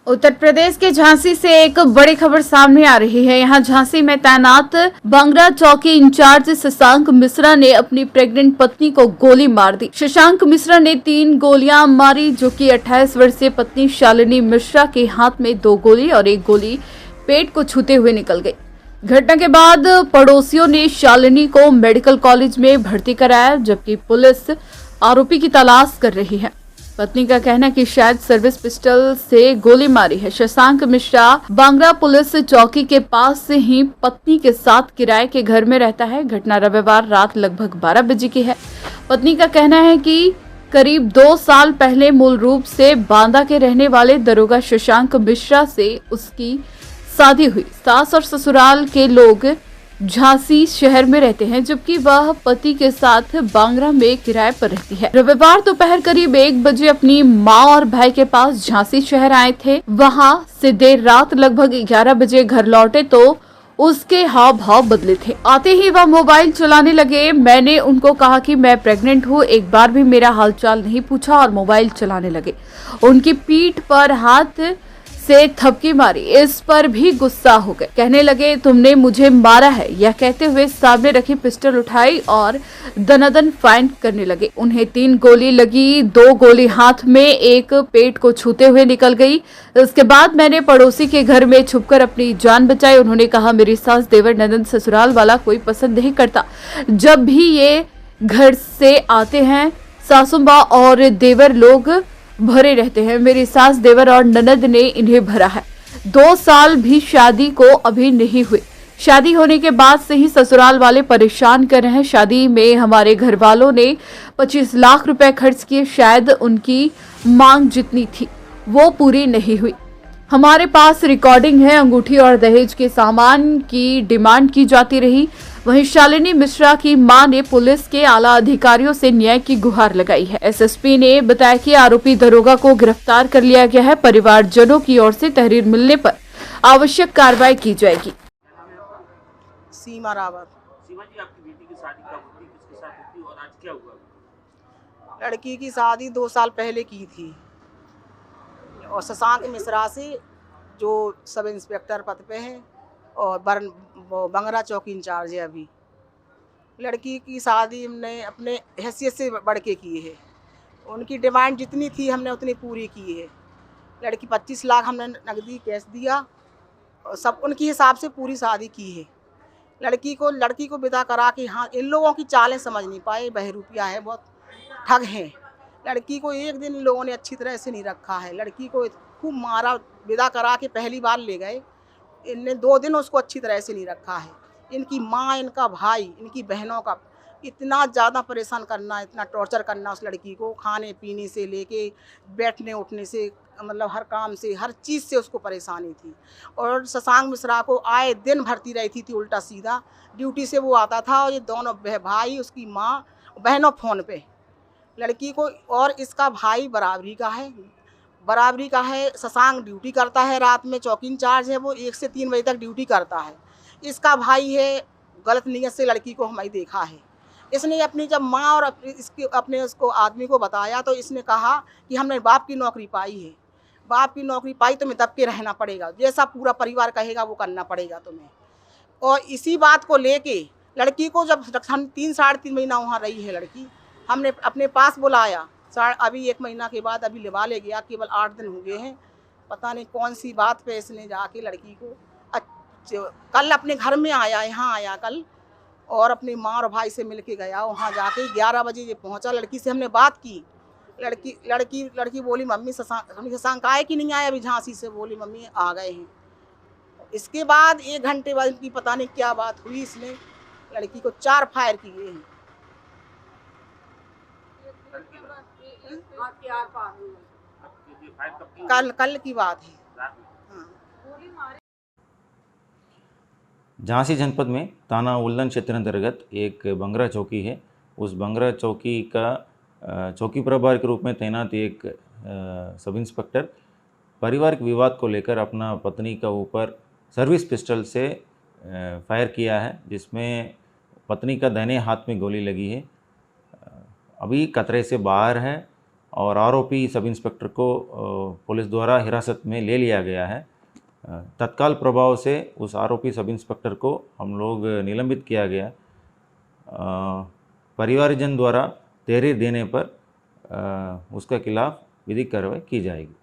उत्तर प्रदेश के झांसी से एक बड़ी खबर सामने आ रही है। यहाँ झांसी में तैनात बंगरा चौकी इंचार्ज शशांक मिश्रा ने अपनी प्रेग्नेंट पत्नी को गोली मार दी। शशांक मिश्रा ने 3 गोलियां मारी, जो कि 28 वर्षीय पत्नी शालिनी मिश्रा के हाथ में 2 गोली और 1 गोली पेट को छूते हुए निकल गई। घटना के बाद पड़ोसियों ने शालिनी को मेडिकल कॉलेज में भर्ती कराया, जबकि पुलिस आरोपी की तलाश कर रही है। पत्नी का कहना है कि शायद सर्विस पिस्टल से गोली मारी है। शशांक मिश्रा बांगरा पुलिस चौकी के पास से ही पत्नी के साथ किराए के घर में रहता है। घटना रविवार रात लगभग 12 बजे की है। पत्नी का कहना है कि करीब 2 साल पहले मूल रूप से बांदा के रहने वाले दरोगा शशांक मिश्रा से उसकी शादी हुई। सास और ससुराल के लोग झांसी शहर में रहते हैं, जबकि वह पति के साथ बांगरा में किराए पर रहती है। रविवार दोपहर करीब 1 बजे अपनी मां और भाई के पास झांसी शहर आए थे। वहां से देर रात लगभग 11 बजे घर लौटे तो उसके हाव भाव बदले थे। आते ही वह मोबाइल चलाने लगे। मैंने उनको कहा कि मैं प्रेग्नेंट हूँ, एक बार भी मेरा हालचाल नहीं पूछा और मोबाइल चलाने लगे। उनकी पीठ पर हाथ से थपकी मारी। इस पर भी गुस्सा हो गए। कहने लगे तुमने मुझे मारा है। यह कहते हुए सामने रखी पिस्टल उठाई और दनादन फायर करने लगे। उन्हें 3 गोली लगी, 2 गोली हाथ में, 1 पेट को छूते हुए निकल गई। इसके बाद मैंने पड़ोसी के घर में छुपकर अपनी जान बचाई। उन्होंने कहा मेरी सास, देवर, ननद, ससुराल वाला कोई पसंद नहीं करता। जब भी ये घर से आते हैं सासुम्बा और देवर लोग भरे रहते हैं। मेरी सास, देवर और ननद ने इन्हें भरा है। 2 साल भी शादी को अभी नहीं हुए। शादी होने के बाद से ही ससुराल वाले परेशान कर रहे हैं। शादी में हमारे घर वालों ने 25 लाख रुपए खर्च किए। शायद उनकी मांग जितनी थी वो पूरी नहीं हुई। हमारे पास रिकॉर्डिंग है। अंगूठी और दहेज के सामान की डिमांड की जाती रही। वहीं शालिनी मिश्रा की मां ने पुलिस के आला अधिकारियों से न्याय की गुहार लगाई है। एसएसपी ने बताया कि आरोपी दरोगा को गिरफ्तार कर लिया गया है। परिवारजनों की ओर से तहरीर मिलने पर आवश्यक कार्रवाई की जाएगी। सीमा रावत। सीमा जी, आपकी बेटी की शादी कब हुई, किसके साथ हुई और आज क्या हुआ? लड़की की शादी 2 साल पहले की थी और शशांक मिश्रा से, जो सब इंस्पेक्टर पद पे हैं और बंगरा चौकी इंचार्ज है। अभी लड़की की शादी हमने अपने हैसियत से बढ़ के की है। उनकी डिमांड जितनी थी हमने उतनी पूरी की है। लड़की 25 लाख हमने नकदी कैश दिया और सब उनकी हिसाब से पूरी शादी की है। लड़की को विदा करा के, हाँ, इन लोगों की चालें समझ नहीं पाए। बहरूपिया है, बहुत ठग हैं। लड़की को एक दिन इन लोगों ने अच्छी तरह से नहीं रखा है। लड़की को खूब मारा, विदा करा के पहली बार ले गए। इनने 2 दिन उसको अच्छी तरह से नहीं रखा है। इनकी माँ, इनका भाई, इनकी बहनों का इतना ज़्यादा परेशान करना, इतना टॉर्चर करना उस लड़की को, खाने पीने से लेके बैठने उठने से, मतलब हर काम से, हर चीज़ से उसको परेशानी थी। और शशांक मिश्रा को आए दिन भरती रहती थी उल्टा सीधा। ड्यूटी से वो आता था और ये दोनों भाई, उसकी माँ, बहनों फ़ोन पे लड़की को। और इसका भाई बराबरी का है। शशांक ड्यूटी करता है, रात में चौकी इंचार्ज है, वो 1 से 3 बजे तक ड्यूटी करता है। इसका भाई है, गलत नीयत से लड़की को हमें देखा है। इसने अपनी जब माँ और अपने उसको आदमी को बताया तो इसने कहा कि हमने बाप की नौकरी पाई है, बाप की नौकरी पाई तुम्हें दब के रहना पड़ेगा, जैसा पूरा परिवार कहेगा वो करना पड़ेगा तुम्हें। और इसी बात को लेके लड़की को, जब हम 3 साढ़े 3 महीना वहाँ रही है लड़की, हमने अपने पास बुलाया। अभी 1 महीना के बाद अभी लिवा ले गया, केवल 8 दिन हुए हैं। पता नहीं कौन सी बात पे इसने जाके लड़की को कल अपने घर में आया, यहाँ आया कल, और अपनी माँ और भाई से मिल के गया। वहाँ जाके 11 बजे ये पहुँचा। लड़की से हमने बात की। लड़की बोली मम्मी शशांक आए कि नहीं आए अभी झांसी से? बोली मम्मी आ गए हैं। इसके बाद 1 घंटे बाद इनकी पता नहीं क्या बात हुई, इसने लड़की को 4 फायर किए हैं। कल की बात है। हाँ। झांसी जनपद में थाना उल्लन क्षेत्र अंतर्गत एक बंगरा चौकी है। उस बंगरा चौकी का चौकी प्रभारी के रूप में तैनात एक सब इंस्पेक्टर पारिवारिक विवाद को लेकर अपना पत्नी का ऊपर सर्विस पिस्टल से फायर किया है, जिसमें पत्नी का दाहिने हाथ में गोली लगी है। अभी खतरे से बाहर है और आरोपी सब इंस्पेक्टर को पुलिस द्वारा हिरासत में ले लिया गया है। तत्काल प्रभाव से उस आरोपी सब इंस्पेक्टर को हम लोग निलंबित किया गया। परिवारजन द्वारा तहरीर देने पर उसके खिलाफ विधिक कार्रवाई की जाएगी।